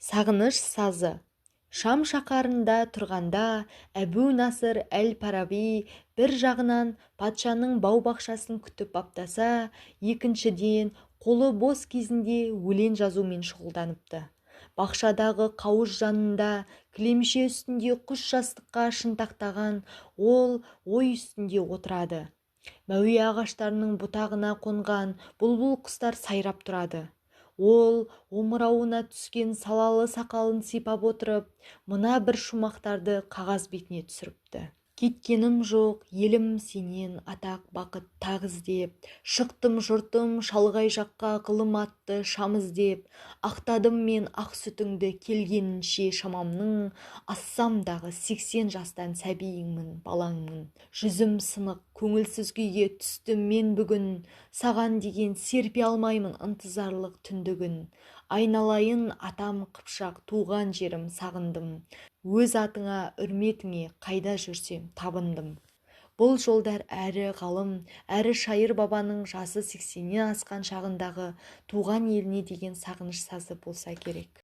Сағыныш сазы. Шам шаһарында тұрғанда Әбу Насыр әл-Фараби бір жағынан патшаның бау-бақшасын күтіп баптаса, екіншіден қолы бос кезінде өлең жазумен шұғылданыпты. Бақшадағы қауыз жанында кілемше үстінде құс жастыққа шынтақтаған ол ой үстінде отырады. Мәуе ағаштарының бұтағына қонған бұлбұл құстар сайрап тұрады. Ол омырауына түскен салалы сақалын сипап отырып, мына бір шумақтарды қағаз бетіне түсіріпті. Кеткенім жоқ, елім сенен атақ бақыт тақ іздеп, шықтым жұртым шалғай жаққа ғылым атты шам іздеп, ақтадым мен ақ сүтіңді келгенінше шамамның, ассамдағы 80 жастан сәбиіңмін, балаңмын. Жүзім сынық, көңілсіз күйге түстім мен бүгін, саған деген серпе алмаймын ынтызарлық түндігін. Айналайын атам қыпшақ, туған жерім сағындым. Өз атыңа, үрметіңе қайда жүрсем табындым. Бұл жолдар әрі ғалым, әрі шайыр бабаның жасы 80-нен асқан шағындағы туған еліне деген сағыныш сазы болса керек.